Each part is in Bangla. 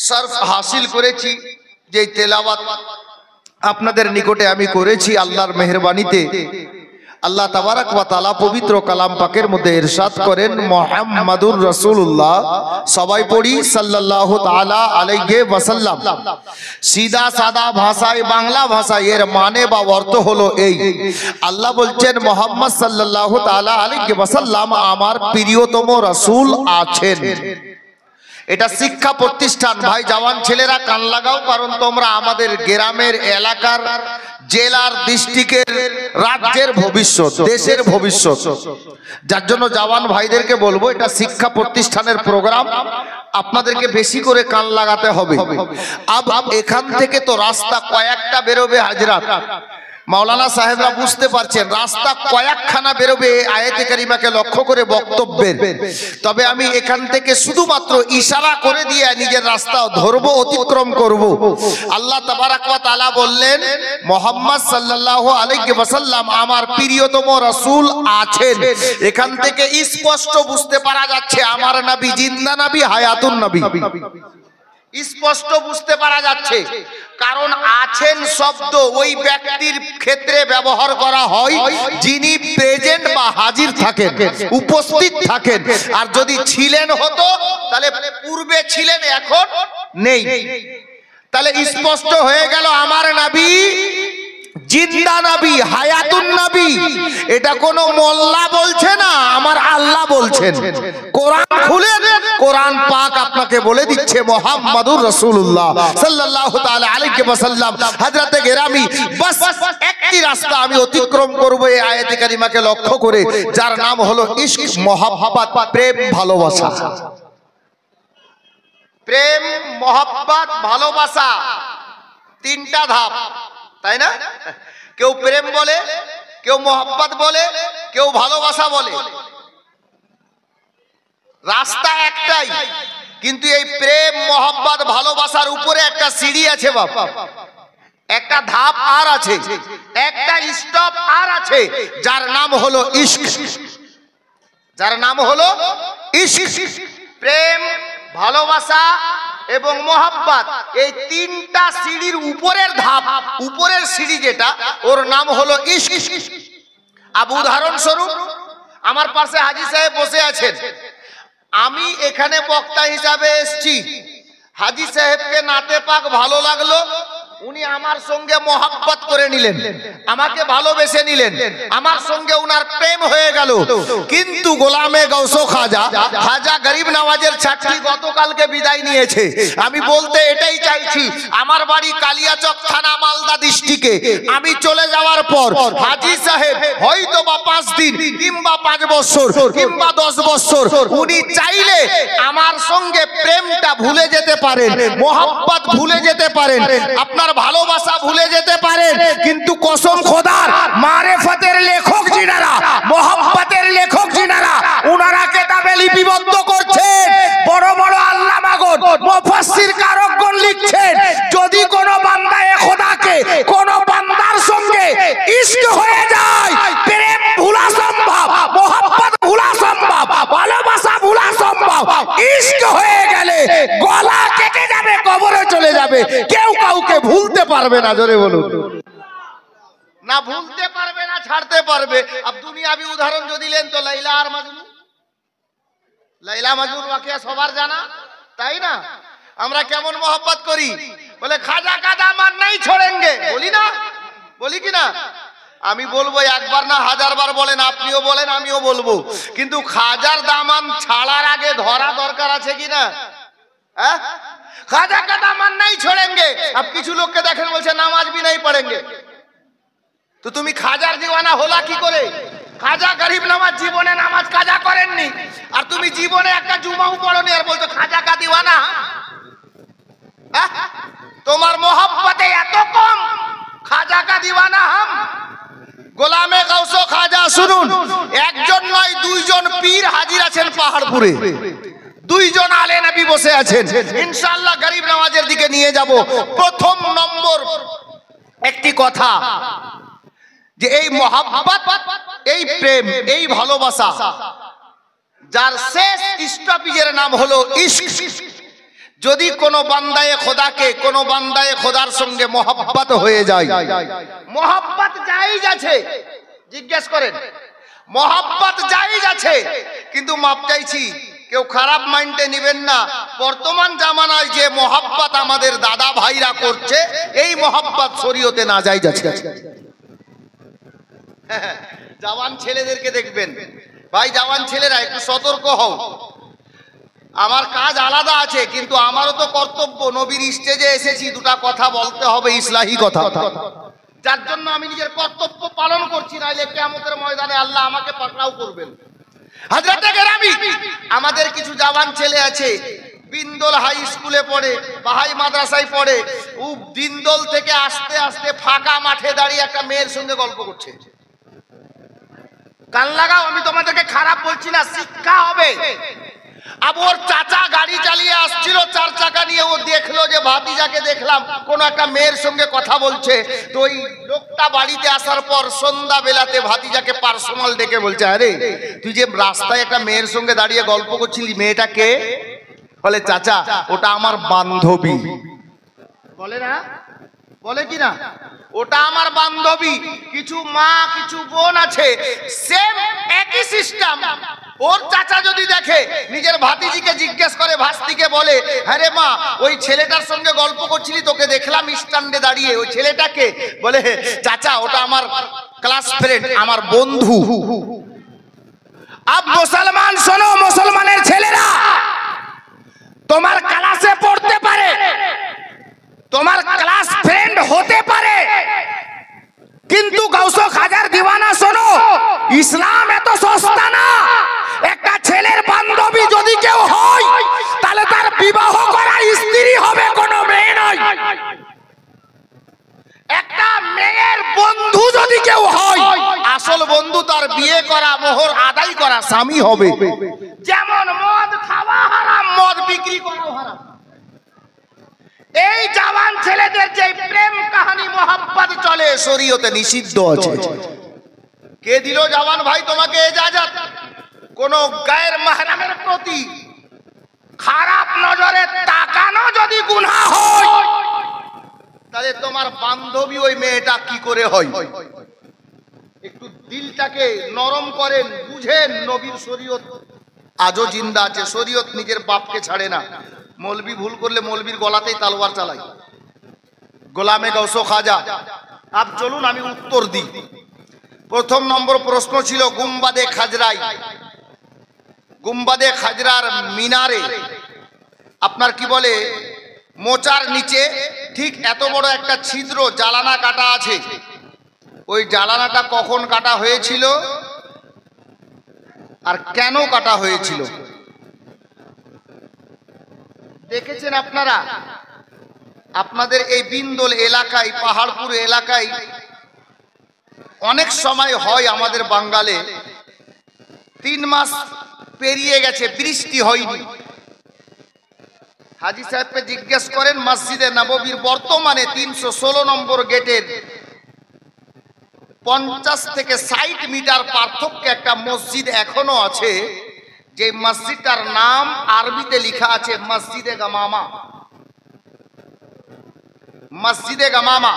শরফ হাসিল করেছি, যে তেলাওয়াত আপনাদের নিকটে আমি করেছি আল্লাহর মেহেরবানিতে। আল্লাহ তাবারাক ওয়া তাআলা পবিত্র কালাম পাকের মধ্যে ইরশাদ করেন মুহাম্মাদুর রাসূলুল্লাহ, সবাই পড়ি সাল্লাল্লাহু তাআলা আলাইহি ওয়াসাল্লাম। সিধা সাদা ভাষায়, বাংলা ভাষায় এর মানে বা অর্থ হলো এই, আল্লাহ বলছেন মুহাম্মদ সাল্লাল্লাহু তাআলা আলাইহি ওয়াসাল্লাম আমার প্রিয়তম রাসূল আছেন। এটা শিক্ষা প্রতিষ্ঠান। ভাই জওয়ান ছেলেরা কান লাগাও, কারণ তোমরা আমাদের গ্রামের, এলাকার, জেলার, ডিস্ট্রিক্টের, রাজ্যের ভবিষ্যৎ, দেশের ভবিষ্যৎ। যার জন্য জওয়ান ভাইদেরকে বলবো, এটা শিক্ষা প্রতিষ্ঠানের প্রোগ্রাম, আপনাদেরকে বেশি করে কান লাগাতে হবে। আব এখান থেকে তো রাস্তা কয়েকটা বেরোবে হাজরাত, মাওলানা সাহেবরা বুঝতে পারছেন, রাস্তা কয়েকখানা বেরোবে আয়াতে কারিমাকে লক্ষ্য করে বক্তব্যের। তবে আমি এখান থেকে শুধুমাত্র ইশারা করে দিয়ে নিজের রাস্তা ধরবো, অতিক্রম করব। আল্লাহ তাবারাক ওয়া তাআলা বললেন মুহাম্মদ সাল্লাল্লাহু আলাইহি ওয়াসাল্লাম আমার প্রিয়তম রাসূল আছেন। এখান থেকে স্পষ্ট বুঝতে পারা যাচ্ছে আমার নবী জিন্দা নবী, হায়াতুন নবী, স্পষ্ট বুঝতে পারা যাচ্ছে। কারণ আছেন শব্দ ওই ব্যক্তির ক্ষেত্রে ব্যবহার করা হয় যিনি প্রেজেন্ট বা হাজির থাকেন, উপস্থিত থাকেন। আর যদি ছিলেন হতো তাহলে পূর্বে ছিলেন, এখন নেই। তাহলে স্পষ্ট হয়ে গেল আমার নবী জিন্দা নবী, হায়াতুন নবী। এটা কোন মোল্লা বলছে না, আমার আল্লাহ বলছেন। কোরআন খুলে কোরআন পাক আপনাকে বলে দিচ্ছে মুহাম্মাদুর রাসূলুল্লাহ সাল্লাল্লাহু তাআলা আলাইহি ওয়াসাল্লাম। হযরতে গেরামি, বাস একটি রাস্তা আমি অতিক্রম করব এই আয়াতে কারিমাকে লক্ষ্য করে, যার নাম হলো ইশক, মহব্বত, প্রেম, ভালোবাসা। প্রেম, মহব্বত, ভালোবাসা, তিনটা ধাপ, তাই না? কেউ প্রেম বলে, কেউ মহব্বত বলে, কেউ ভালোবাসা বলে। রাস্তা একটাই, কিন্তু এই প্রেম, মহব্বত, ভালোবাসার উপরে একটা সিঁড়ি আছে বাবা, একটা ধাপ আর আছে, একটা স্টপ আর আছে, যার নাম হলো ইশক, যার নাম হলো ইশক। প্রেম, ভালোবাসা এবং মহব্বত, এই তিনটা সিঁড়ির উপরের ধাপ, উপরের সিঁড়ি যেটা, ওর নাম হলো ইশক। আব উদাহরণস্বরূপ আমার পাশে হাজী সাহেব বসে আছেন, আমি এখানে বক্তা হিসাবে এসেছি, হাজী সাহেবকে নাতে পাক ভালো লাগলো, উনি আমার সঙ্গে মহব্বত করে নিলেন, আমাকে ভালোবেসে নিলেন, আমার সঙ্গে উনার প্রেম হয়ে গেল। কিন্তু গোলামে গৌস খাজা, খাজা গরিব নওয়াজের ছাত্রী গতকালকে বিদায় নিয়েছে। আমি বলতে এটাই চাইছি, আমার বাড়ি কালিয়াচক থানা, মালদা ডিস্ট্রিক্টে। আমি চলে যাওয়ার পর হাজী সাহেব হয়তো বা 5 দিন কিংবা 5 বছর কিংবা 10 বছর উনি চাইলে আমার সঙ্গে প্রেমটা ভুলে যেতে পারেন, মহব্বত ভুলে যেতে পারেন, আপনার ভালোবাসা ভুলে যেতে পারেন। কিন্তু কসম খোদার, মারেফতের লেখক যিনারা, মহব্বতের লেখক যিনারা, উনারা কিতাবে লিপিবদ্ধ করছেন, বড় বড় আল্লামাগণ, মুফাসসির কারকগণ লিখছেন, যদি কোন বান্দায়ে খোদাকে কোন বান্দার সঙ্গে ইশক হয়ে যায়, প্রেম ভুলা সম্ভব, মহব্বত ভুলা সম্ভব, ভালোবাসা ভুলা সম্ভব। ইশক হয়ে গেলে গলা কেটে যাবে, কবরে চলে যাবে, কেউ কাউকে ভুলতে পারবে না। জোরে বলুন না, ভুলতে পারবে না, ছাড়তে পারবে। আব দুনিয়াবি উদাহরণ যদি নেন তো লাইলা আর মাজনু, লাইলা মাজনুর ওয়াকিয়া সবার জানা, তাই না? আমরা কেমন মহব্বত করি, বলে খাজা কা দামান নাই ছোড়েঙ্গে, বলি না, বলি কি না? আমি বলবো একবার না 1000 বার বলেন, আপনিও বলেন, আমিও বলবো, কিন্তু খাজার দামান ছাড়ার আগে ধরা দরকার আছে কি না? হ্যাঁ, খাজা কা দামান নাই ছোড়েঙ্গে। আপ কিছু লোককে দেখেন বলছে নামাজ भी नहीं पढ़ेंगे। তো তুমি খাজার দিওয়ানা হলা কি করে? খাজা গরিব নওয়াজ জীবনে নামাজ কাজা করেননি, আর তুমি জীবনে একটা জুমাও পড়োনি আর বলছো খাজা কা দিওয়ানা। তোমার মহব্বতে এত কম, খাজা কা দিওয়ানা হাম। গোলামে গাউস খাজা শুনুন, একজন নয় 2 জন পীর হাজির আছেন পাহাড়পুরে, 2 জন আলে নবী বসে আছেন। ইনশাআল্লাহ গরিব নওয়াজের দিকে নিয়ে যাব। প্রথম নম্বর একটি কথা, যে এই মহব্বত, এই প্রেম, এই ভালোবাসা, যার শেষ স্টপেজের নাম হলো ইশক। যদি কোনো বান্দায়ে খোদাকে কোনো বান্দায়ে খোদার সঙ্গে মোহাব্বত হয়ে যায়, মোহাব্বত জায়েজ আছে, জিজ্ঞেস করেন, মোহাব্বত জায়েজ আছে, কিন্তু মাপ চাইছি কেউ খারাপ মাইন্ডে নেবেন না। বর্তমান জামানায় যে মোহাব্বত আমাদের দাদা ভাইরা করছে, এই মোহাব্বত শরীয়তে না জায়েজ আছে। জওয়ান ছেলেদেরকে দেখবেন, ভাই জওয়ান ছেলেরা একটু সতর্ক হও। আমার কাজ আলাদা আছে, কিন্তু আমারও তো কর্তব্য, নবীর স্টেজে এসেছি, দুটা কথা বলতে হবে, ইসলাহি কথা, যার জন্য আমি নিজের কর্তব্য পালন করছি, নাইলে কিয়ামতের ময়দানে আল্লাহ আমাকে পাকড়াও করবেন। হযরতে কেরামি, আমাদের কিছু জওয়ান ছেলে আছে, বিন্দল হাই স্কুলে পড়ে, বাহাই মাদ্রাসায় পড়ে, ও বিন্দল থেকে আস্তে আস্তে ফাঁকা মাঠে দাঁড়িয়ে একটা মেয়ের সঙ্গে গল্প করছে। কান লাগাও, আমি তোমাদেরকে খারাপ বলছি না, শিক্ষা হবে। अब ওর চাচা গাড়ি চালিয়ে আসছিল 4 চাকা নিয়ে, ও দেখলো যে ভাতিজাকে দেখলাম কোন একটা মেয়ের সঙ্গে কথা বলছে, তো ওই লোকটা বাড়িতে আসার পর সন্ধ্যা বেলাতে ভাতিজাকে পার্সোনাল ডেকে বলছে, আরে তুই যে রাস্তায় একটা মেয়ের সঙ্গে দাঁড়িয়ে গল্প করছিলি, মেয়েটা কে? বলে চাচা ওটা আমার বান্ধবী। বলে না, বলে কি না, ওটা আমার বান্ধবী। কিছু মা কিছু বোন আছে, সেম একই সিস্টেম। ওর চাচা যদি দেখে, নিজের ভাতিজিকে জিজ্ঞেস করে, ভাস্তিকে বলে, হ্যাঁ রে মা, ওই ছেলেটার সঙ্গে গল্প করছিলি, তোকে দেখলাম স্ট্যান্ডে দাঁড়িয়ে, ওই ছেলেটাকে? বলে চাচা ওটা আমার ক্লাস ফ্রেন্ড, আমার বন্ধু। আব মুসলমান শোনো, মুসলমানের ছেলেরা, তোমার ক্লাসে পড়তে পারে, তোমার ক্লাস ফ্রেন্ড হতে পারে, কিন্তু গাউসো খাজার দিওয়ানা শোনো, ইসলাম এত সস্তা না। একটা ছেলের বান্ধবী যদি কেউ হয়, তাহলে তার বিবাহ করা স্ত্রী হবে, কোনো মেয়ে নয়। একটা মেয়ের বন্ধু যদি কেউ হয়, আসল বন্ধু তার বিয়ে করা, মোহর আদায় করা স্বামী হবে। যেমন মদ খাওয়া হারাম, মদ বিক্রি করা হারাম। এই জওয়ান ছেলেদের যে প্রেম কাহিনী মোহাব্বত চলে, শরীয়তে নিষিদ্ধ আছে। কে দিল জওয়ান ভাই তোমাকে ইজাজত? কোন গায়ের মাহরামের প্রতি খারাপ নজরে তাকানো যদি গুনাহ হয়, তাহলে তোমার বান্ধবী ওই মেয়েটা কি করে হয়? একটু দিলটাকে নরম করেন, বুঝেন, নবীর শরীয়ত আজও জিন্দা আছে। শরীয়ত নিজের বাপকে ছাড়ে না। মৌলবি ভুল করলে মৌলবির গলাতেই তালওয়ার চালায়, গোলামে গাউসো খাজা। আপ চলুন আমি উত্তর দিই। প্রথম নম্বর প্রশ্ন ছিল গুম্বাদে খাজরাই। গুম্বাদে খাজরার মিনারে আপনার কি বলে, মোচার নিচে ঠিক এত বড় একটা ছিদ্র, জালানা কাটা আছে। ওই জালানাটা কখন কাটা হয়েছিল আর কেন কাটা হয়েছিল দেখেছেন আপনারা? আপনাদের এই বিন্দল এলাকায়, পাহাড়পুর এলাকায় অনেক সময় হয়, আমাদের বাঙ্গালে 3 মাস পেরিয়ে গেছে, বৃষ্টি হয়নি। হাজী সাহেবকে জিজ্ঞেস করেন, মসজিদে নববীর বর্তমানে 316 নম্বর গেটের 50 থেকে 60 মিটার পার্থক্যে একটা মসজিদ এখনো আছে, যে মসজিদটার নাম আরবিতে লেখা আছে মসজিদে গামামা। মসজিদে গামামা,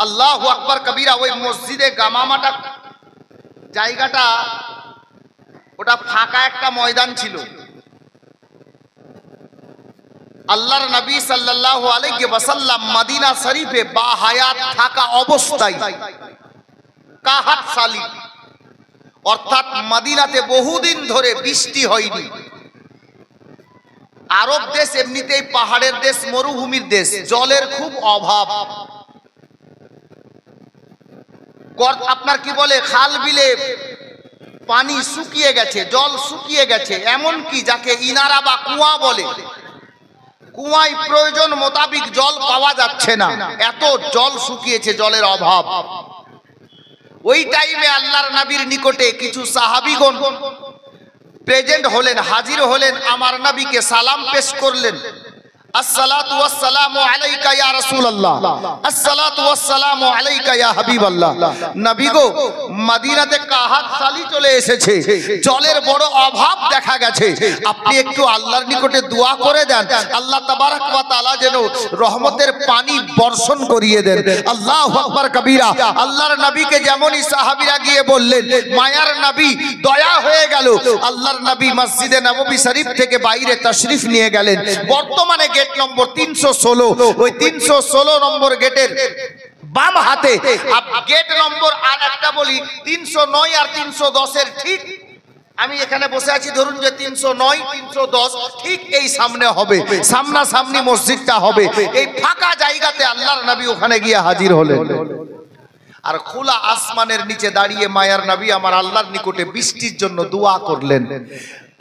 আল্লাহু আকবার কবীরা। ওই মসজিদে গামামাটা জায়গাটা, ওটা ফাঁকা একটা ময়দান ছিল। আল্লাহর নবী সাল্লাল্লাহু আলাইহি ওয়াসাল্লাম মদিনা শরীফে বাহায়াত থাকা অবস্থায়, কাহাত সালি, অর্থাৎ মদিনাতে বহুদিন ধরে বৃষ্টি হয়নি। আরব দেশ এমনিতেই পাহাড়ের দেশ, মরুভূমির দেশ, জলের খুব অভাব। আপনার কি বলে, খাল বিলে পানি শুকিয়ে গেছে, জল শুকিয়ে গেছে। এমন কি যাকে ইনারা বা কুয়া বলে, কুয়ায় প্রয়োজন মোতাবিক জল পাওয়া যাচ্ছে না, এত জল শুকিয়েছে, জলের অভাব। ওই টাইমে আল্লাহর নবীর নিকটে কিছু সাহাবীগণ প্রেজেন্ট হলেন, হাজির হলেন, আমার নবীকে সালাম পেশ করলেন। আসসালাতু ওয়াসসালামু আলাইকা ইয়া রাসূলুল্লাহ, আসসালাতু ওয়াসসালামু আলাইকা ইয়া হাবিবাল্লাহ। নবী গো, মদিনাতে কাহাত সালি চলে এসেছে, জলের বড় অভাব দেখা গেছে। আপনি একটু আল্লাহর নিকটে দোয়া করে দেন, আল্লাহ তাবারক ওয়া তাআলা যেন রহমতের পানি বর্ষণ করিয়ে দেন। আল্লাহু আকবার কবীরা। আল্লাহর নবীকে যেমনই সাহাবীরা গিয়ে বললেন, মায়ার নবী দয়া হয়ে গেল, আল্লাহর নবী মসজিদে নববী শরীফ থেকে বাইরে তশরিফ নিয়ে গেলেন। বর্তমানে গেট নম্বর 316, ওই 316 নম্বর গেটের বাম হাতে, গেট নম্বর আর একটা বলি 309 আর 310 এর ঠিক, আমি এখানে বসে আছি, ধরুন যে 309 310 ঠিক এই সামনে হবে, সামনাসামনি মসজিদটা হবে। এই ফাঁকা জায়গাতে আল্লাহর নবী ওখানে গিয়ে হাজির হলেন। আর খোলা আসমানের নিচে দাঁড়িয়ে মায়ার নবী আমার আল্লাহর নিকটে বৃষ্টির জন্য দোয়া করলেন।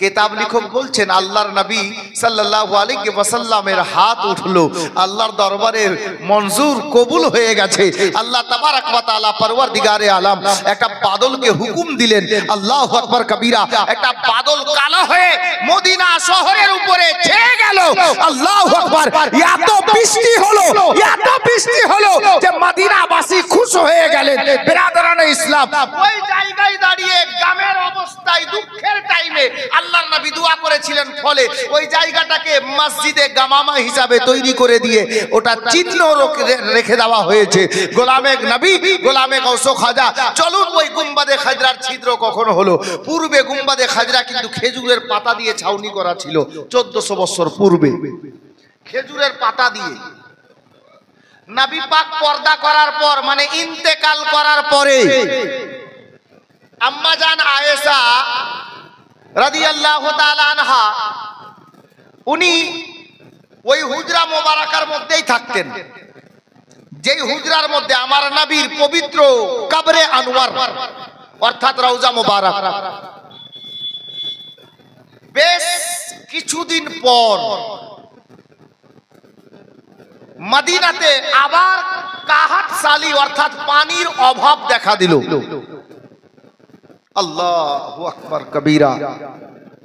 কিতাব লেখক বলছেন আল্লাহর নবী সাল্লাল্লাহু আলাইহি ওয়াসাল্লামের হাত উঠলো, আল্লাহর দরবারে মঞ্জুর কবুল হয়ে গেছে। আল্লাহ তাবারক ওয়া তাআলা পরওয়ারদিগারে আলম একটা বাদলকে হুকুম দিলেন, আল্লাহু আকবার কবীরা। একটা বাদল কালো হয়ে মদিনা শহরের উপরে ছেয়ে গেল। আল্লাহু আকবার। এত বৃষ্টি হলো, এত বৃষ্টি হলো যে মদিনাবাসী খুশি হয়ে গেলেন। বিরাদরানে ইসলাম, ওই জায়গায় দাঁড়িয়ে গ্রামের অবস্থায় দুঃখের টাইমে আল্লাহর নবী দোয়া করেছিলেন, ফলে ওই জায়গাটাকে মসজিদে গামামা হিসাবে তৈরি করে দিয়ে ওটা চিহ্ন রেখে দেওয়া হয়েছে। গোলামে নবী, গোলামে গৌস খাজা। চলুন ওই গুম্বাদে খাজরার ছিদ্র কখন হলো? পূর্বে গুম্বাদে খাজরা কিন্তু খেজুরের পাতা দিয়ে ছাউনি করা ছিল। 1400 বছর পূর্বে খেজুরের পাতা দিয়ে। নবী পাক পর্দা করার পর, মানে ইন্তেকাল করার পরে, আম্মা জান আয়েশা রাদিয়াল্লাহু তাআলা আনহা উনি ওই হুজরা মোবারকার মধ্যেই থাকতেন, যেই হুজরার মধ্যে আমার নবীর পবিত্র কবরে আনোয়ার অর্থাৎ রওজা মোবারক। বেশ কিছুদিন পর মদিনাতে আবার কাহাত সালি অর্থাৎ পানির অভাব দেখা দিল। আল্লাহু আকবার কবীরা।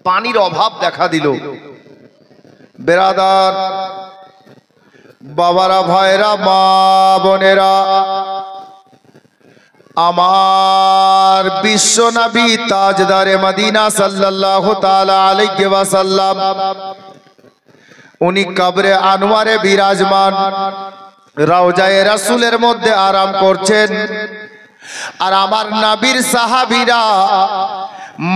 পানির অভাব দেখা দিল। বেরাদার, বাবারা, ভাইরা, মা বোনেরা, আমার বিশ্ব নবী তাজদারে মদিনা সাল্লাল্লাহু তাআলা আলাইহি ওয়াসাল্লাম উনি কবরে আনোয়ারে বিরাজমান, রওজায়ে রাসূলের মধ্যে আরাম করছেন। আর আমার নবীর সাহাবীরা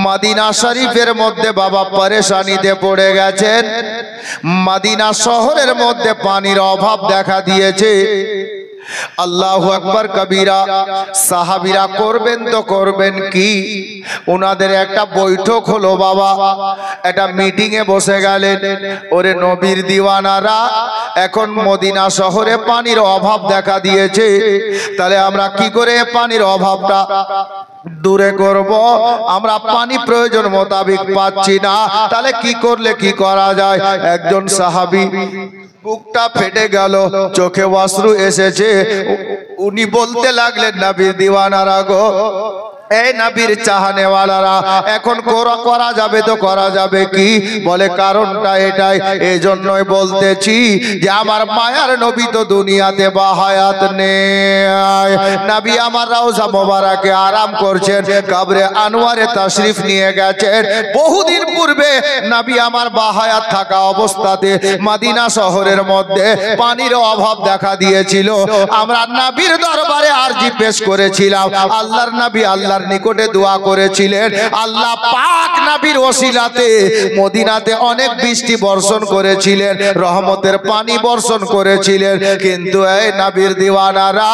মদিনা শরীফের মধ্যে বাবা পরেশানিতে পড়ে গেছেন। মদিনা শহরের মধ্যে পানির অভাব দেখা দিয়েছে। আল্লাহু আকবার কবীরা। সাহাবীরা করবেন তো করবেন কি? ওনাদের একটা বৈঠক হলো বাবা, একটা মিটিং এ বসে গেলেন। ওরে নবীর দিওয়ানারা, এখন মদিনা শহরে পানির অভাব দেখা দিয়েছে, তাহলে আমরা কি করে পানির অভাবটা দূরে করব? আমরা পানি প্রয়োজন মোতাবেক পাচ্ছি না, তাহলে কি করলে কি করা যায়? একজন সাহাবী বুকটা ফেটে গেল, চোখে অশ্রু এসেছে। উনি বলতে লাগলেন, নবীর দিওয়ানারা গো, এই নবীর চাহনেওয়ালারা, এখন করা যাবে তো করা যাবে কি? বলে কারণটা এটাই, এই জন্যই বলতেছি যে আমার মায়ার নবী তো দুনিয়াতে বাহায়াত নেই। নবী আমার রওজা মোবারকে আরাম করছেন, কবরে আনোয়ারে তাশরিফ নিয়ে গেছেন। বহুদিন পূর্বে নবী আমার বাহায়াত থাকা অবস্থাতে মদিনা শহরের মধ্যে পানির অভাব দেখা দিয়েছিল। আমরা নবীর দরবারে আরজি পেশ করেছিলাম। আল্লাহর নবী আল্লাহর নিকটে দোয়া করেছিলেন, আল্লাহ পাক নবীর ওসিলাতে মদিনাতে অনেক বৃষ্টি বর্ষণ করেছিলেন, রহমতের পানি বর্ষণ করেছিলেন। কিন্তু এই নবীর দিওয়ানারা,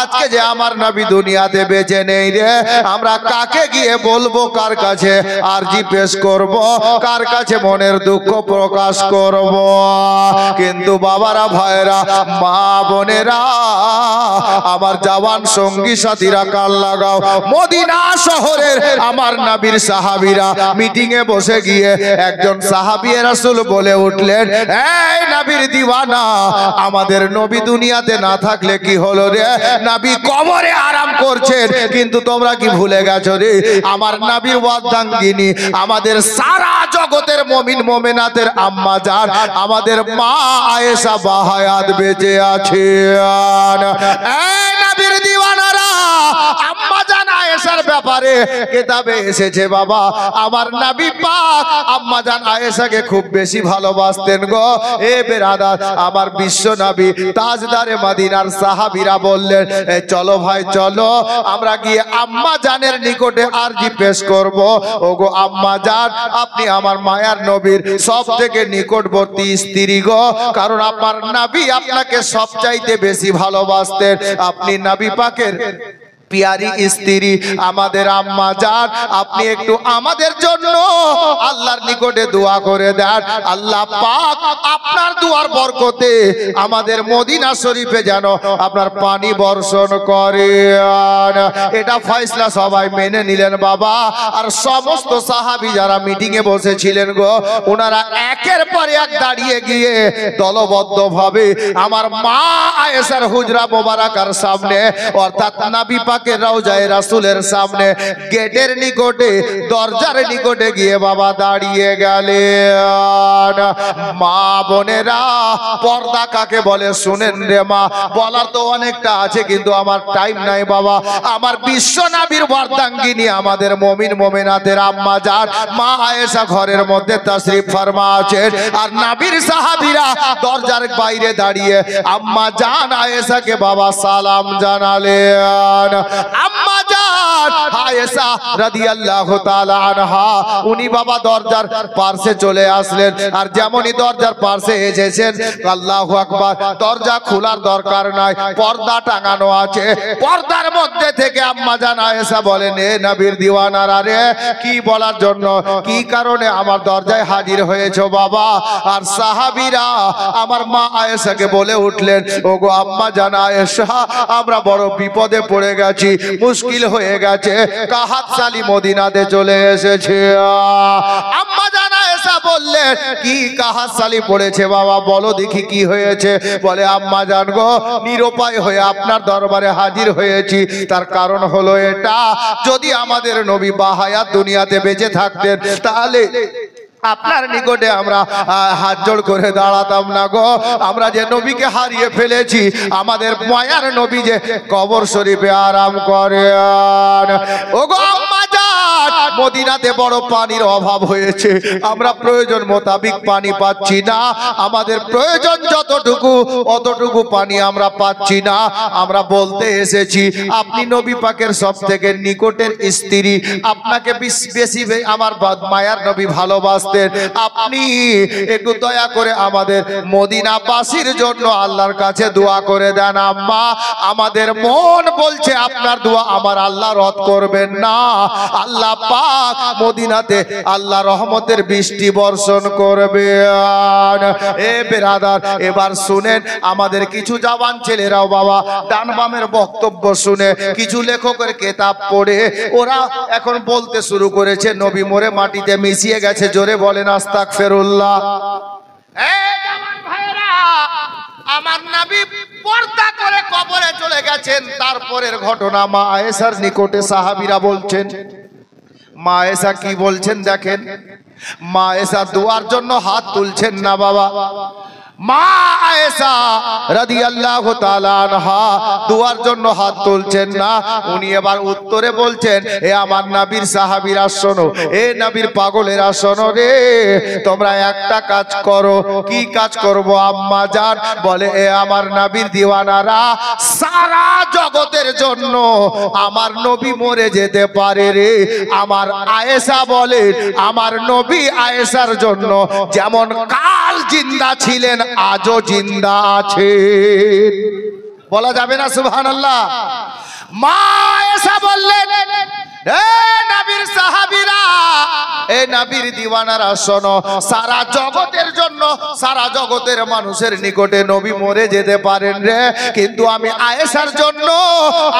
আজকে যে আমার নবী দুনিয়াতে বেঁচে নেই রে, আমরা কাকে গিয়ে বলবো? কার কাছে আরজি পেশ করব? কার কাছে মনের দুঃখ প্রকাশ করব? কিন্তু বাবারা, ভাইরা, মা বোনেরা, আমার জওয়ান সঙ্গী সাথীরা, কান লাগাও। মদিনা শহরের আমার নবীর সাহাবীরা মিটিং এ বসে গিয়ে একজন সাহাবী রাসূল বলে উঠলেন, এই নবীর দিওয়ানা, আমাদের নবী দুনিয়াতে না থাকলে কি হলো রে? নবী কবরে আরাম করছেন, কিন্তু তোমরা কি ভুলে গেছো রে? আমার নবীর ওয়ার্ধাঙ্গিনী, আমাদের সারা জগতের মুমিন মুমিনাতের আম্মা জান, আমাদের মা আয়েশা বাহায়াত বেঁচে আছে। এই নবীর দিওয়ানারা, আম্মা জান আয়েশা আয়েশার ব্যাপারে কিতাবে এসেছে বাবা, আমার নবী পাক আম্মা জান আয়েশাকে খুব বেশি ভালোবাসতেন গো। এ বেরাদার, আমার বিশ্ব নবী তাজদারে মদিনার সাহাবীরা বললেন, চলো ভাই চলো, আমরা গিয়ে আম্মা জানের নিকটে আরজি পেশ করব। ওগো আম্মা জান, আপনি আমার মায়ার নবীর সব থেকে নিকটবর্তী স্ত্রী গো, কারণ আপনার নবী আপনাকে সবচাইতে বেশি ভালোবাসতেন। আপনি নবী পাকের পিয়ারি স্ত্রী, আমাদের আম্মা জান, আপনি একটু আমাদের জন্য আল্লাহর নিকটে দোয়া করে দেন। আল্লাহ পাক আপনার দুয়ার বরকতে আমাদের মদিনা শরীফে যেন আপনার পানি বর্ষণ করেন। এটা ফয়সলা সবাই মেনে নিলেন বাবা। আর সমস্ত সাহাবী যারা মিটিং এ বসেছিলেন গো, ওনারা একের পর এক দাঁড়িয়ে গিয়ে দলবদ্ধভাবে আমার মা আয়েশার হুজরা মোবারকার সামনে, অর্থাৎ নবী পাক রওজায়ে রাসূলের সামনে গেটের নিকটে, দরজার নিকটে গিয়ে বাবা দাঁড়িয়ে গেলেন। মা বোনেরা, পর্দা কাকে বলে শুনেন রে মা, বলার তো অনেকটা আছে কিন্তু আমার টাইম নাই বাবা। আমার বিশ্ব নবীর বর্দাঙ্গিনী, আমাদের মুমিন মুমিনাতের আম্মা জান মা আয়েশা ঘরের মধ্যে তাশরীফ ফরমা আছেন, আর নবীর সাহাবীরা দরজার বাইরে দাঁড়িয়ে আম্মা জান আয়েশাকে বাবা সালাম জানালেন। আম্মা জান আয়েশা রাদিয়াল্লাহু তাআলা আনহা উনি বাবা দরজার পাশে চলে আসলেন, আর যেমনই দরজার পাশে এসেছেন, আল্লাহু আকবার, দরজা খোলার দরকার নাই, পর্দা টাঙানো আছে। পর্দার মধ্যে থেকে আম্মা জান আয়েশা বলেন, এ নবীর দিওয়ানারা রে, কি বলার জন্য, কি কারণে আমার দরজায় হাজির হয়েছো বাবা? আর সাহাবীরা আমার মা আয়েশাকে বলে উঠলেন, ওগো আম্মা জান আয়েশা, আমরা বড় বিপদে পড়ে গেছি, মুশকিল হয়ে গেছে, কাহাতশালী মদিনাতে চলে এসেছে। আম্মা জান আয়েশা বললেন, কি কাহাতশালী পড়েছে বাবা, বলো দেখি কি হয়েছে? বলে, আম্মা জান গো, নিরুপায় হয়ে আপনার দরবারে হাজির হয়েছি। তার কারণ হলো এটা, যদি আমাদের নবী বাহায়াত দুনিয়াতে বেঁচে থাকতেন, তাহলে আপনার নিকটে আমরা হাত জোড় করে দাঁড়াতাম না গো। আমরা যে নবীকে হারিয়ে ফেলেছি, আমাদের মায়ার নবী যে কবর শরীফে আরাম করেন। ওগো আম্মা জান, মদিনাতে বড় পানির অভাব হয়েছে, আমরা প্রয়োজন মোতাবিক পানি পাচ্ছি না, আমাদের প্রয়োজন যতটুকু অতটুকু পানি আমরা পাচ্ছি না। আমরা বলতে এসেছি, আপনি নবী পাকের সব থেকে নিকটের স্ত্রী, আপনাকে বেশি আমার মায়ার নবী ভালোবাসেন, আপনি একটু দয়া করে আমাদের মদিনাবাসীর জন্য আল্লাহর কাছে দোয়া করে দেন। আম্মা, আমাদের মন বলছে আপনার দোয়া আমার আল্লাহ রদ করবেন না। আল্লাহ পাক মদিনাতে আল্লাহ রহমতের বৃষ্টি বর্ষণ করবেন। এ বেরাদার, এবার শুনেন, আমাদের কিছু জওয়ান ছেলেরাও বাবা ডান বামের বক্তব্য শুনে, কিছু লেখকের কিতাব পড়ে ওরা এখন বলতে শুরু করেছে, নবী মরে মাটিতে মিশিয়ে গেছে। জোরে বলেন আস্তাগফিরুল্লাহ। এই জওয়ান ভাইরা, আমার নবী পর্দা করে কবরে চলে গেছেন। তারপরের ঘটনা মা আয়েশার নিকটে সাহাবীরা বলছেন। মা আয়েশা কি বলছেন দেখেন। মা আয়েশা দোয়ার জন্য হাত তুলছেন না বাবা। মা আয়েশা রাদিয়াল্লাহু তাআলা আনহা দোয়ার জন্য হাত তুলছেন না, উনি এবার উত্তরে বলছেন, এ আমার নবীর সাহাবীরা শোনো, এ নবীর পাগলেরা শোনো রে, তোমরা একটা কাজ করো। কি কাজ করব আম্মা জান? বলে, এ আমার নবীর দিওয়ানারা, সারা জগতের জন্য আমার নবী মরে যেতে পারে রে। আমার আয়েশা বলে, আমার নবী আয়েশার জন্য যেমন কাল জিন্দা ছিলেন, আজও জিন্দা আছে। বলা যাবে না সুবহানাল্লাহ? মা আয়েশা বললেন, এ নবীর সাহাবীরা, এ নবীর দিওয়ানারা শোনো, সারা জগতের জন্য, সারা জগতের মানুষের নিকটে নবী মরে যেতে পারেন রে, কিন্তু আমি আয়েশার জন্য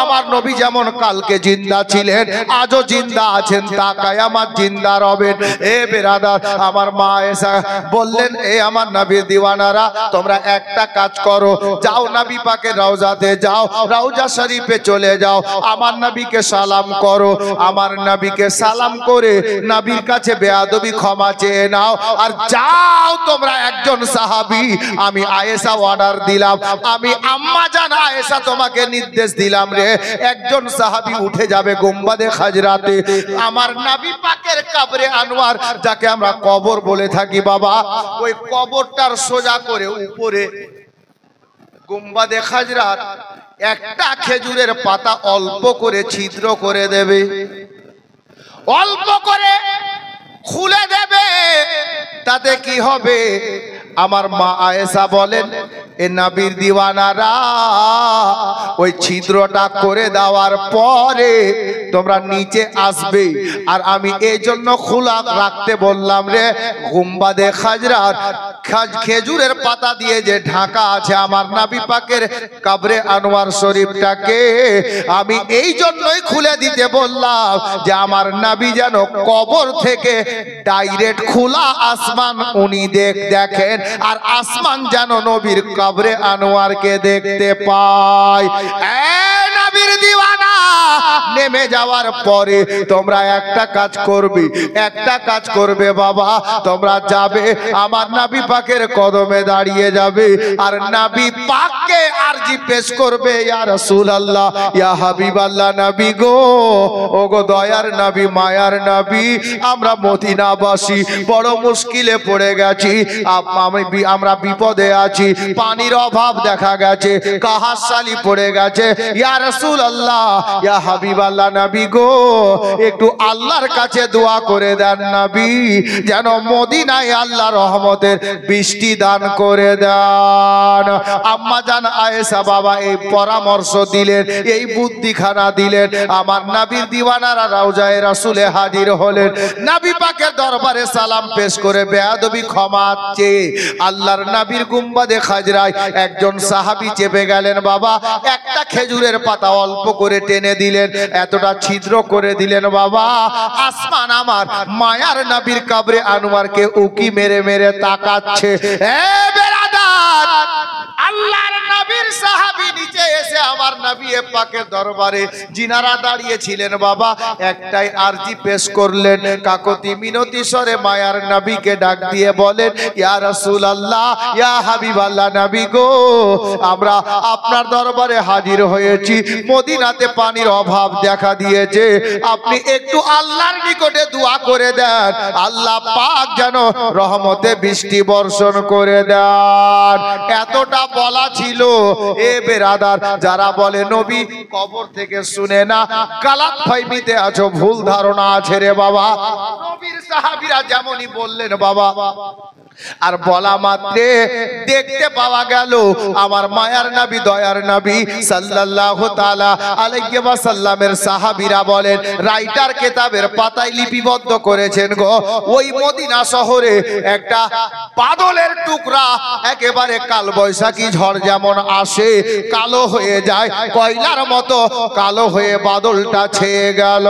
আমার নবী যেমন কালকে জিন্দা ছিলেন, আজও জিন্দা আছেন, তা কিয়ামত জিন্দা রবেন। এ বেরাদার, আমার মা আয়েশা বললেন, এ আমার নবীর দিওয়ানারা, তোমরা একটা কাজ করো, যাও নবী পাকের রওজাতে যাও, রওজা শরীফে চলে যাও, আমার নবীকে সালাম করো। আমার নবীকে সালাম করে নবীর কাছে বেয়াদবি ক্ষমা চেয়ে নাও আর যাও তোমরা। একজন সাহাবী, আমি আয়েশা অর্ডার দিলাম, আমি আম্মা জান আয়েশা তোমাকে নির্দেশ দিলাম রে, একজন সাহাবী উঠে যাবে গুম্বাদে খাজরাতে, আমার নবী পাকের কবরে আনোয়ার যাকে আমরা কবর বলে থাকি বাবা, ওই কবরটার সোজা করে উপরে গুম্বাদে খাজরাত একটা খেজুরের পাতা অল্প করে ছিদ্র করে দেবে, অল্প করে খুলে দেবে। তাতে কি হবে? আমার মা আয়েশা বলেন, এ নবীর দিওয়ানারা ওই ছিদ্রটা করে দেওয়ার পরে তোমরা নিচে আসবে। আর আমি এই জন্য খোলা রাখতে বললাম রে, গুম্বাদে খাজরাত খেজুরের পাতা দিয়ে যে ঢাকা আছে আমার নবী পাকের কবরে আনোয়ার শরীফটাকে, আমি এই জন্যই খুলে দিতে বললাম যে আমার নবী যেন কবর থেকে ডাইরেক্ট খোলা আসমান উনি দেখেন, আর আসমান যেন নবীর কবরে আনোয়ারকে দেখতে পায়। নবীর দিওয়ানা, নেমে যাওয়ার পরে তোমরা একটা কাজ করবে, একটা কাজ করবে বাবা, তোমরা যাবে আমার নবী পাকের কদমে দাঁড়িয়ে যাবে আর নবী পাককে আরজি পেশ করবে, ইয়া রাসূলুল্লাহ, ইয়া হাবিবাল্লাহ, নবী গো, ও গো দয়ার নবী, মায়ার নবী, আমরা মদিনাবাসী বড় মুশকিলে পড়ে গেছি, আমরা বিপদে আছি, পানির অভাব দেখা গেছে, কাহাসালি পড়ে গেছে, ইয়া রাসূলুল্লাহ, ইয়া হাবিবাল্লাহ, নবী গো, একটু আল্লাহর কাছে দোয়া করে দেন নবী, যেন মদিনায় আল্লাহ রহমতের বৃষ্টি দান করে দেন। আম্মা জান আয়েশা বাবা এই পরামর্শ দিলেন, এই বুদ্ধিখানা দিলেন। আমার নবীর দিওয়ানারা রওজায়ে রাসূলে হাজির হলেন, নবী পাকের দরবারে সালাম পেশ করে বেয়াদবি ক্ষমা চেয়ে আল্লাহর নবীর গুম্বাদে খাজরায় একজন সাহাবী চেপে গেলেন বাবা, একটা খেজুরের পাতা অল্প করে টেনে দিলেন, এতটা ছিদ্র করে দিলেন বাবা, আসমান আমার মায়ার নবীর কবরে আনোয়ারকে উকি মেরে মেরে তাকাচ্ছে। এ বেরাদার, আল্লাহর নবীর সাহাবী নিচে এসে আমার নবী পাকের দরবারে যিনারা দাঁড়িয়ে ছিলেন বাবা, একটাই আরজি পেশ করলেন, কাকতি মিনতি স্বরে মায়ার নবীকে ডাক দিয়ে বলেন, ইয়া রাসূলুল্লাহ, ইয়া হাবিবাল্লাহ, নবী গো, আমরা আপনার দরবারে হাজির হয়েছি, মদিনাতে পানির অভাব দেখা দিয়েছে, আপনি একটু আল্লাহর নিকটে দোয়া করে দেন, আল্লাহ পাক যেন রহমতে বৃষ্টি বর্ষণ করে দেন। এতটা বলা ছিল। এ বেরাদার, যারা বলে নবী কবর থেকে শুনে না, গালাত ফাইমিতে আছো, ভুল ধারণা আছে রে বাবা। নবীর সাহাবীরা যেমনই বললেন বাবা, আর বলা মাত্রে দেখতে পাওয়া গেল আমার মায়ার নবী, দয়ার নবী সাল্লাল্লাহু তাআলা আলাইহি ওয়াসাল্লামের সাহাবীরা বলেন, রাইটার কিতাবের পাতায় লিপিবদ্ধ করেছেন গো, ওই মদিনা শহরে একটা বাদলের টুকরা, একেবারে কাল বৈশাখী ঝড় যেমন আসে কালো হয়ে যায়, কয়লার মতো কালো হয়ে বাদলটা ছেয়ে গেল।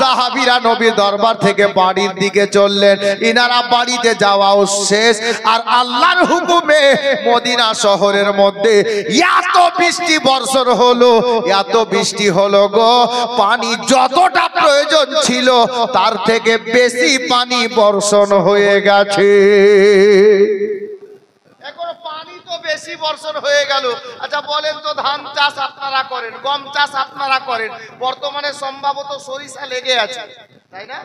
সাহাবীরা নবীর দরবার থেকে বাড়ির দিকে চললেন, ইনারা বাড়িতে যাওয়াও শেষ, আর আল্লাহর হুকুমে মদিনা শহরের মধ্যে এত বৃষ্টি বর্ষণ হলো, এত বৃষ্টি হলো গো, পানি যতটা প্রয়োজন ছিল তার থেকে বেশি পানি বর্ষণ হয়ে গেছে। এখন পানি তো বেশি বর্ষণ হয়ে গেল। আচ্ছা বলেন তো, ধান চাষ আপনারা করেন, গম চাষ আপনারা করেন, বর্তমানে সম্ভবত সরিষা লেগে আছে, তাই না?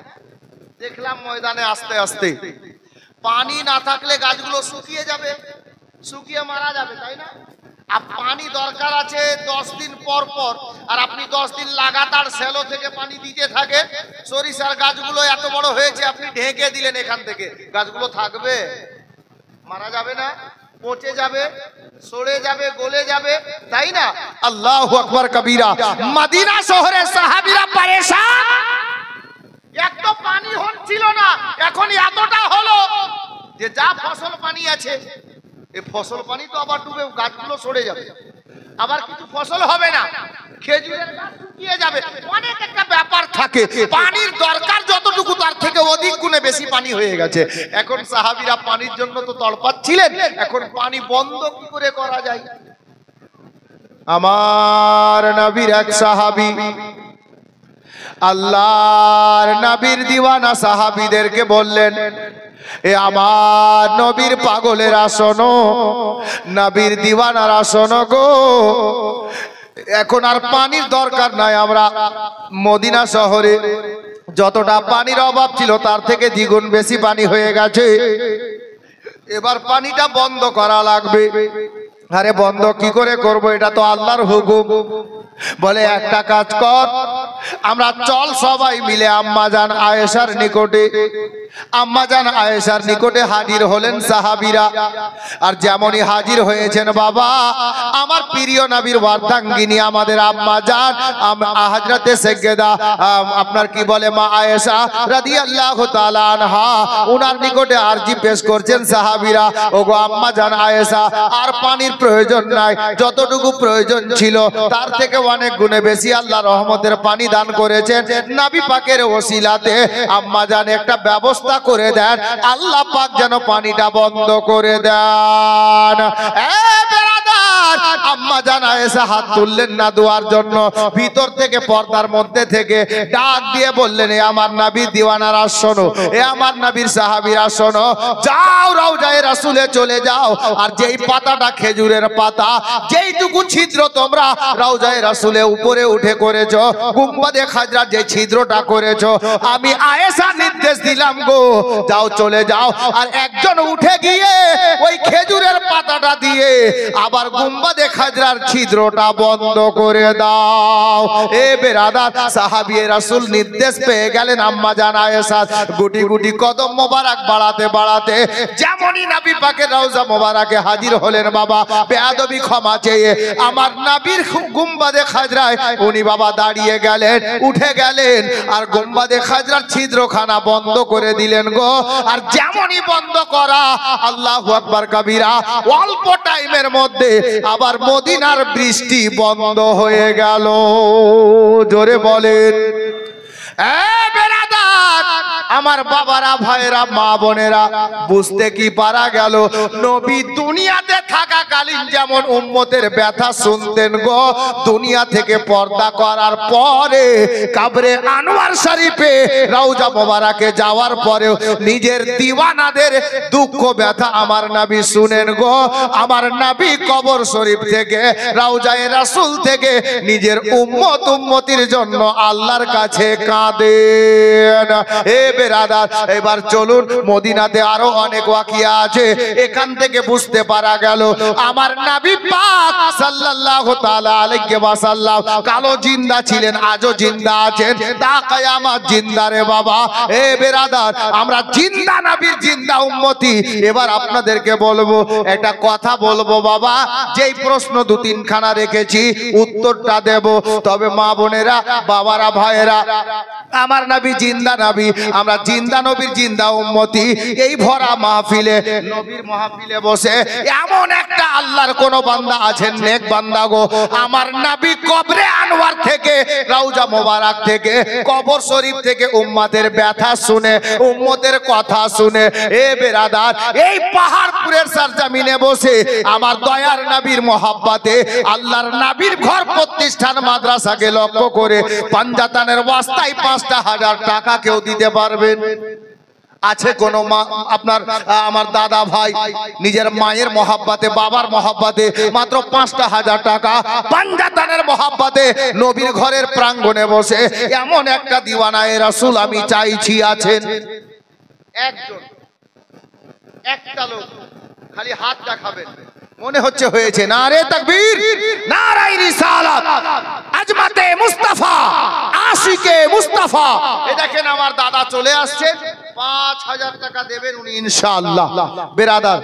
দেখলাম ময়দানে আস্তে আস্তে পানি না থাকলে গাছগুলো শুকিয়ে যাবে, শুকিয়ে মারা যাবে, তাই না? আর পানি দরকার আছে 10 দিন পর পর, আর আপনি 10 দিন লাগাতার সেলো থেকে পানি দিতে থাকেন, সরিষার গাছগুলো এত বড় হয়েছে, আপনি ঢেকে দিলেন এখান থেকে, গাছগুলো থাকবে? মারা যাবে না? পচে যাবে, সরে যাবে, গলে যাবে, তাই না? আল্লাহু আকবার কবীরা। মদিনা শহরে সাহাবীরা পরেশান, এক তো পানি হচ্ছিল না, এখন এতটা হলো যে যা ফসল পানি আছে, এই ফসল পানি তো আবার ডুবে গাছগুলো সরে যাবে, আবার কিছু ফসল হবে না, খেজুরের গাছ শুকিয়ে যাবে, অনেক একটা ব্যাপার থাকে। পানির দরকার যতটুকু তার থেকে অধিক গুণে বেশি পানি হয়ে গেছে। এখন সাহাবীরা পানির জন্য তো তড়পাচ্ছিলেন, এখন পানি বন্ধ কি করে করা যায়? আমার নবীর এক সাহাবী আল্লাহর নবীর দিওয়ানা সাহাবীদেরকে বললেন, এ আমার নবীর পাগলেরা শোনো, নবীর দিওয়ানারা শোনো গো, এখন আর পানির দরকার নাই। আমরা মদিনা শহরে যতটা পানির অভাব ছিল তার থেকে দ্বিগুণ বেশি পানি হয়ে গেছে। এবার পানিটা বন্ধ করা লাগবে। আরে বন্ধ কি করে করব, এটা তো আল্লাহর হুকুম। বলে একটা কাজ কর, আমরা চল সবাই মিলে আম্মাজান আয়েশার নিকটে। আম্মাজান আয়েশার নিকটে হাজির হলেন সাহাবীরা। আর যেমনই হাজির হয়েছেন বাবা, আমার প্রিয় নবীর অর্ধাঙ্গিনী আমাদের আম্মাজান হযরতে সাইয়্যিদা আপনার কি বলে মা আয়েশা রাদিয়াল্লাহু তাআলা আনহা, ওনার নিকটে আরজি পেশ করছেন সাহাবীরা, ওগো আম্মাজান আয়েশা, আর পানির প্রয়োজন নাই, যতটুকু প্রয়োজন ছিল তার থেকে অনেক গুণে বেশি আল্লাহ রহমতের পানি দান করেছেন। নবী পাকের ওসিলাতে আম্মাজান একটা ব্যবস্থা করে দেন, আল্লাহ পাক যেন পানিটা বন্ধ করে দেন। আম্মাজান আয়েশা হাত তুললেন না দোয়ার জন্য, ভিতর থেকে পর্দার মধ্যে থেকে ডাক দিয়ে বললেন, এ আমার নবীর দিওয়ানারা শোনো, এ আমার নবীর সাহাবীরা শোনো, যাও রওজায়ে রাসূলে চলে যাও, আর যেই পাতাটা খেজুরের পাতা, যেইটুকু ছিদ্র তোমরা রওজায়ে রাসূলে উপরে উঠে করেছো, গুম্বাদে খাজরা যে ছিদ্রটা করেছো, আমি আয়েশা নির্দেশ দিলাম গো, যাও চলে যাও, আর একজন উঠে গিয়ে ওই খেজুরের পাতাটা দিয়ে আবার গুম্বাদে খাজরার ছিদ্রটা বন্ধ করে দাও। এ বেরাদার, সাহাবী রাসূল নির্দেশ পেয়ে গেলেন। আম্মাজান আয়েশা গুটি গুটি কদম মোবারক বাড়াতে বাড়াতে যেমনই নবী পাকের রওজা মোবারকে হাজির হলেন বাবা, বেয়াদবি ক্ষমা চেয়ে আমার নবীর গুম্বাদে খাজরায় উনি বাবা দাঁড়িয়ে গেলেন, উঠে গেলেন, আর গুম্বাদে খাজরার ছিদ্রখানা বন্ধ করে দিলেন গো। আর যেমনই বন্ধ করা, আল্লাহু আকবার কাবীরা, অল্প টাইমের মধ্যে আবার মদিনার বৃষ্টি বন্ধ হয়ে গেল। জোরে বলেন। আমার বাবারা, ভাইরা, মা বোনেরা, বুঝতে কি পারা গেল, নবী দুনিয়াতে থাকাকালীন যেমন উম্মতের ব্যথা শুনতেন গো, দুনিয়া থেকে পর্দা করার পরে কাবরে আনোয়ার শরীফে রওজা মোবারকে যাওয়ার পরেও নিজের দিওয়ানাদের দুঃখ ব্যথা আমার নবী শুনেন গো। আমার নবী কবর শরীফ থেকে, রওজায়ে রাসূল থেকে নিজের উম্মত উম্মতির জন্য আল্লাহর কাছে কাঁদেন। এ বেরাদার, এবার চলুন, মদিনাতে আরো অনেক ওয়াকিয়া আছে, এখান থেকে বুঝতে পারা গেল আমার নবী পাক সাল্লাল্লাহু তাআলা আলাইহি ওয়াসাল্লাম কালো জিন্দা ছিলেন, আজও জিন্দা আছেন, তা কিয়ামত জিন্দা রে বাবা। এ বেরাদার, আমরা জিন্দা নবীর জিন্দা উম্মতি। এবার আপনাদেরকে বলবো, একটা কথা বলবো বাবা, যেই প্রশ্ন দু তিনখানা রেখেছি উত্তরটা দেব, তবে মা বোনেরা, বাবারা, ভাইয়েরা, আমার নবী জিন্দা নবী, আমরা জিন্দা নবীর জিন্দা উম্মতি। এই ভরা মাহফিলে, নবীর মাহফিলে বসে এমন একটা আল্লাহর কোন বান্দা আছেন, নেক বান্দা গো, আমার নবী কবরে আনোয়ার থেকে, রওজা মোবারক থেকে, কবর শরীফ থেকে উম্মতের ব্যথা শুনে, উম্মতের কথা শুনে, এ বেরাদার, এই পাহাড়পুরের সরজমিনে বসে আমার দয়ার নবীর মহব্বতে আল্লাহর নবীর ঘর প্রতিষ্ঠান মাদ্রাসাকে লক্ষ্য করে পাঞ্জাতানের ওয়াস্তায় ৫,০০০ টাকা কেউ দিতে পারবেন? আছে কোন মা? আপনার আমার দাদা ভাই নিজের মায়ের মহব্বতে, বাবার মহব্বতে মাত্র ৫,০০০ টাকা পাঞ্জাতানের মহব্বতে নবীর ঘরের প্রাঙ্গণে বসে এমন একটা দিওয়ানায়ে রাসূল আমি চাইছি আছেন? একজন, একটা লোক, খালি হাত দেখাবেন। মনে হচ্ছে হয়েছে। নারে তাকবীর, নারায়ে রিসালাত, আজমাতে মুস্তাফা, আশিকে মুস্তাফা। এই দেখেন আমার দাদা চলে আসছে, ৫,০০০ টাকা দেবেন উনি ইনশাআল্লাহ। বেরাদার,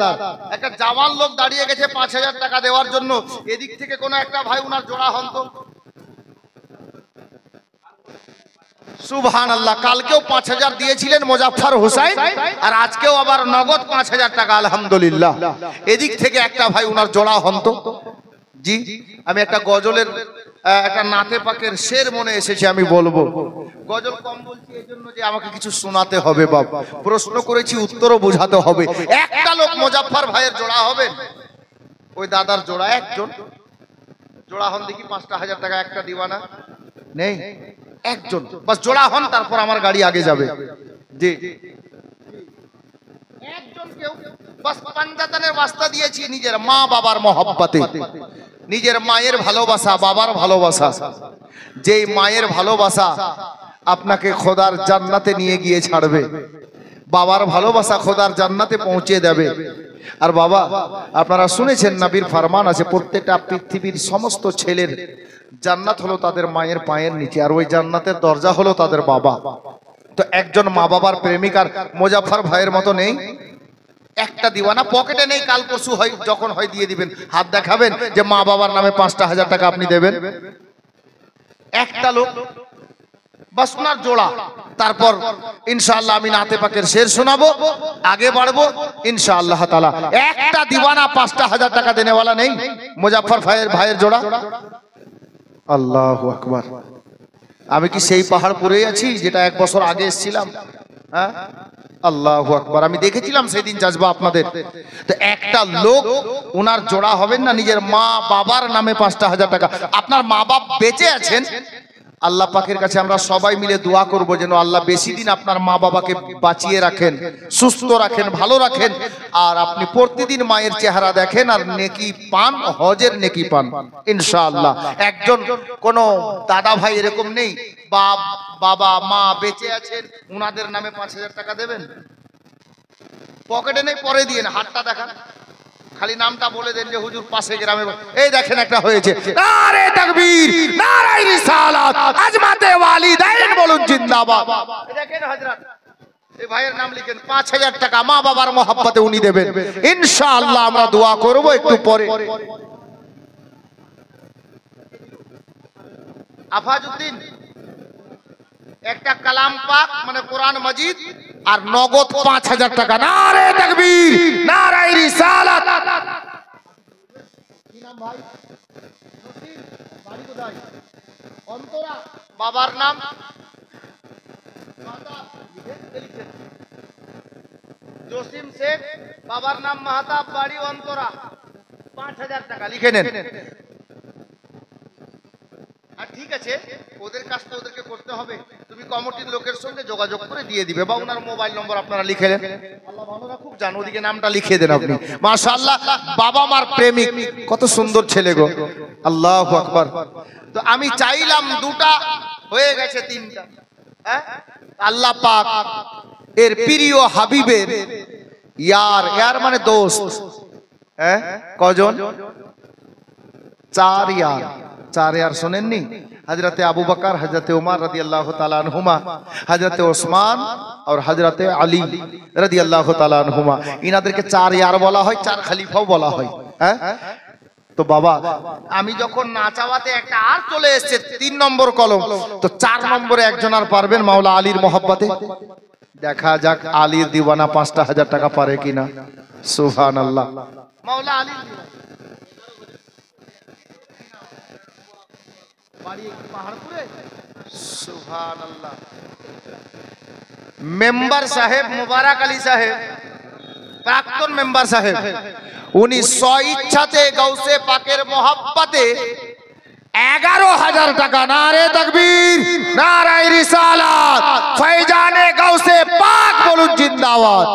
একটা জওয়ান লোক দাঁড়িয়ে গেছে ৫,০০০ টাকা দেওয়ার জন্য। এদিক থেকে কোন একটা ভাই উনার জোড়া হন তো। সুবহানাল্লাহ, কালকেও ৫,০০০ দিয়েছিলেন মোজাফফর হোসেন, আর আজকেও আবার নগদ ৫,০০০ টাকা, আলহামদুলিল্লাহ। এদিক থেকে একটা ভাই উনার জোড়া হন তো। জি, আমি একটা গজলের, একটা নাতে পাকের শের মনে এসেছে, আমি বলবো। গজল কম বলছি এই জন্য যে আমাকে কিছু শোনাতে হবে বাবা, প্রশ্ন করেছি উত্তরও বোঝাতে হবে। একটা লোক মোজাফফর ভাইয়ের জোড়া হবেন, ওই দাদার জোড়া একজন। জোড়া হন দেখি 5,000 টাকা একটা দিওয়ানা নেই একজন বাস জোড়া হন তারপর আমার গাড়ি আগে যাবে জি একজন কেউ বাস পাঞ্জাতানের ওয়াস্তা দিয়েছি নিজের মা বাবার মহব্বতে নিজের মায়ের ভালোবাসা বাবার ভালোবাসা যেই মায়ের ভালোবাসা আপনাকে খোদার জান্নাতে নিয়ে গিয়ে ছাড়বে বাবার ভালোবাসা খোদার জান্নাতে পৌঁছে দেবে আর বাবা আপনারা শুনেছেন নবীর ফরমান আছে প্রত্যেকটা পৃথিবীর সমস্ত ছেলের জান্নাত হলো তাদের মায়ের পায়ের নিচে আর ওই জান্নাতের দরজা হলো তাদের বাবা তো একজন মা বাবার প্রেমিকার মুজাফফর ভাইয়ের মতো নেই একটা দিওয়ানা পকেটে নেই কাল পরশু হয় যখন হয় দিয়ে দিবেন হাত দেখাবেন যে মা বাবার নামে 5,000 টাকা আপনি দেবেন একটা লোক বাস ওনার জোড়া তারপর ইনশাআল্লাহ আমি নাতে পাকের শের শোনাবো আগে বাড়বো ইনশাআল্লাহ তাআলা একটা দিওয়ানা 5,000 টাকা দেনেওয়ালা নেই মুজাফফর ভাইয়ের জোড়া আল্লাহু আকবার আমি কি সেই পাহাড়পুরে আছি যেটা 1 বছর আগে এসেছিলাম হ্যাঁ আল্লাহু আকবার আমি দেখেছিলাম সেদিন জাজবা আপনাদের তো একটা লোক ওনার জোড়া হবেন না নিজের মা বাবার নামে 5,000 টাকা আপনার মা বাপ বেঁচে আছেন আল্লাহ পাকের কাছে আমরা সবাই মিলে দোয়া করব যেন আল্লাহ বেশি দিন আপনার মা বাবাকে বাঁচিয়ে রাখেন সুস্থ রাখেন ভালো রাখেন আর আপনি প্রতিদিন মায়ের চেহারা দেখেন আর নেকি পান হজের নেকি পান ইনশাআল্লাহ একজন কোন দাদা ভাই এরকম নেই বাবা মা বেঁচে আছেন উনাদের নামে 5,000 টাকা দেবেন পকেটে নেই পরে দিয়ে হাতটা দেখান খালি নামটা বলে দেন যে হুজুর পাশে গ্রামে এই দেখেন একটা হয়েছে নারে তাকবীর নারে রিসালাত আজমাতে ওয়ালিদাইন বলুন জিন্দাবাদ দেখেন হযরত এই ভাইয়ের নাম লিখেন 5,000 টাকা মা বাবার মহব্বতে উনি দেবেন ইনশাআল্লাহ আমরা দোয়া করব একটু পরে আফাজউদ্দিন একটা কালাম পাক মানে কোরআন মাজিদ আর নগদ 5,000 টাকা নারে তাকবীর নারে রিসালাত কি নাম ভাই বাড়ি কোথায় অন্তরা বাবার নাম মাতা লিখেন জসিম শেখ বাবার নাম মাহতাব বাড়ি অন্তরা 5,000 টাকা লিখে নেন আর ঠিক আছে ওদের কাজটা ওদেরকে করতে হবে তুমি কমিটির লোকের সঙ্গে যোগাযোগ করে দিয়ে দিবে বা ওনার মোবাইল নম্বর আপনারা লিখে দেন আল্লাহ ভালো রাখুক জান ওদিকে নামটা লিখে দেন আপনি মাশাআল্লাহ বাবা মার প্রেমিক কত সুন্দর ছেলে গো আল্লাহু আকবার তো আমি চাইলাম দুটা হয়ে গেছে তিনটা হ্যাঁ আল্লাহ পাক এর প্রিয় হাবিবের ইয়ার মানে দোস্ত হ্যাঁ কজন 4 यार सुनेनনি हजरत अबू बकर हजरत उमर रदियल्लाहु ताला अन्हुमा हजरत उस्मान और हजरत अली रदियल्लाहु ताला अन्हुमा इनाদেরকে 4 यार বলা হয় 4 খলিফাও বলা হয় হ্যাঁ তো বাবা আমি যখন না চাওয়াতে একটা আর চলে এসেছে 3 নম্বর কলম তো 4 নম্বরে একজন আর পারবেন মাওলা আলীর মহব্বতে দেখা যাক আলীর দিওয়ানা 5,000 টাকা পারে কিনা সুবহানাল্লাহ মাওলা আলীর मेंबर साहेब मुबारक अली साहेब प्राक्तन मेंबर साहेब उन्हीं स्वेच्छाते गौसे पाकेर मोहब्बते 11,000 টাকা नारे तकबीर नारे रिसालात फैजाने गौसे पाक बोलुन जिंदाबाद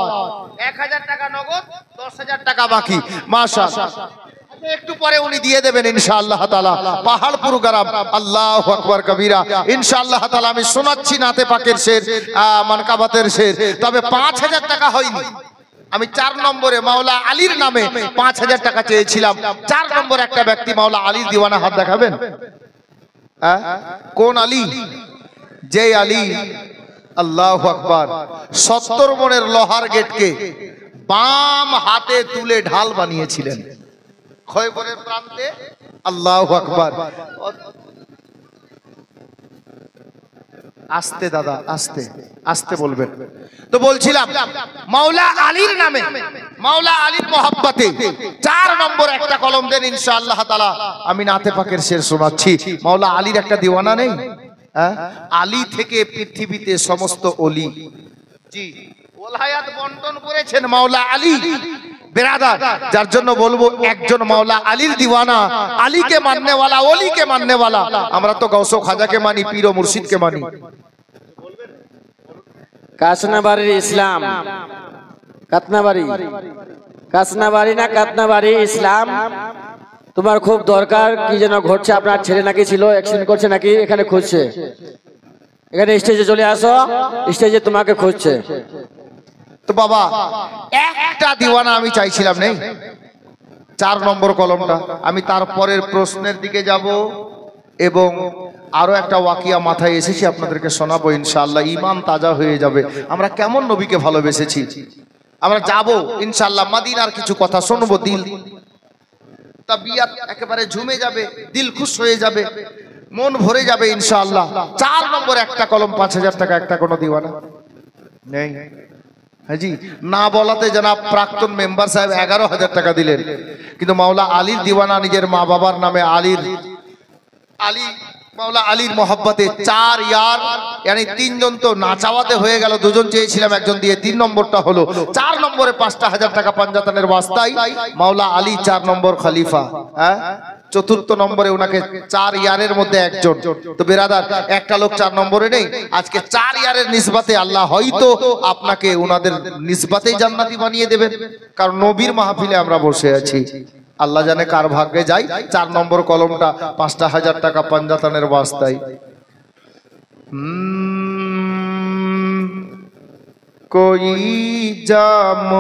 1,000 টাকা নগদ 10,000 টাকা বাকি মাশাআল্লাহ একটু পরে উনি দিয়ে দেবেন ইনশাআল্লাহ তাআলা পাহাড়পুর গ্রাম আল্লাহু আকবার কবীরা ইনশাআল্লাহ তাআলা আমি শোনাচ্ছি নাতে পাকের শের মানকাবাতের শের তবে 5,000 টাকা হয়নি আমি 4 নম্বরে মাওলা আলীর নামে 5,000 টাকা চেয়েছিলাম 4 নম্বর একটা ব্যক্তি মাওলা আলীর দিওয়ানা হাত দেখাবেন হ্যাঁ কোন আলী যে আলী আল্লাহু আকবার 70 মনের লোহার গেটকে বাম হাতে তুলে ঢাল বানিয়েছিলেন খয়বরের প্রান্তে আল্লাহু আকবার আস্তে দাদা আস্তে আস্তে বলবেন তো বলছিলাম মাওলা আলীর নামে মাওলা আলীর মহব্বতে 4 নম্বর একটা কলম দেন ইনশাআল্লাহ তাআলা আমি নাতে পাকের শের শোনাচ্ছি মাওলা আলীর একটা দিওয়ানা নেই হ্যাঁ আলী থেকে পৃথিবীতে সমস্ত ওলি জি ওলায়াত বন্টন করেছেন মাওলা আলী बेरादर जार जन्य बोलबो एकजन मौला आलीर दीवाना आली के मानने वाला ओली के मानने वाला আমরা তো গৌস খাজা के मानी पीर ও मुर्शिद के मानी কাসনাবাড়ির ইসলাম কাতনাবাড়ি কাসনাবাড়ি না কাতনাবাড়ি ইসলাম তোমার খুব দরকার কি যেন ঘটছে আপনার ছেলে নাকি ছিল অ্যাক্সিডেন্ট করছে নাকি এখানে খুঁজছে এখানে স্টেজে চলে আসো স্টেজে তোমাকে খুঁজছে তো বাবা একটা দিওয়ানা আমি চাইছিলাম নেই 4 নম্বর কলমটা আমি তারপরের প্রশ্নের দিকে যাব এবং আরো একটা ওয়াকিয়া মাথায় এসেছে আপনাদেরকে শোনাবো ইনশাআল্লাহ ঈমান তাজা হয়ে যাবে আমরা কেমন নবীকে ভালোবেসেছি আমরা যাব ইনশাআল্লাহ মদিনার কিছু কথা শুনবো দিল তবিয়ত একেবারে ঝুমে যাবে দিল খুশ হয়ে যাবে মন ভরে যাবে ইনশাআল্লাহ 4 নম্বর একটা কলম 5000 টাকা একটা কোনো দিওয়ানা নেই हाजी ना बोलाते जनाब प्राक्तन मेंबर साहब 11000 टाका दिलेन किन्तु मौला आलीर दीवाना निजेर मा बाबार नामे आलीर आली मौला आलीर मोहब्बते 4 यार यानी 3 जन तो ना चावाते হয়ে গেল দুজন চেয়েছিলাম একজন দিয়ে 3 নম্বরটা হলো 4 নম্বরে 5000 টাকা পাঞ্জাতানের ওয়াস্তায় मौला आली 4 নম্বর খলিফা হ্যাঁ চতুর্থ নম্বরে উনাকে 4 ইয়ারের মধ্যে একজন তো বেরাদার একটা লোক 4 নম্বরে নেই আজকে 4 ইয়ারের নিসবতে আল্লাহ হয়তো আপনাকে উনাদের নিসবতেই জান্নাতি বানিয়ে দেবেন কারণ নবীর মাহফিলে আমরা বসে আছি আল্লাহ জানে কার ভাগ্যে যাই 4 নম্বর কলমটা 5000 টাকা পাঞ্জাতানের ওয়াস্তায় कोई जाम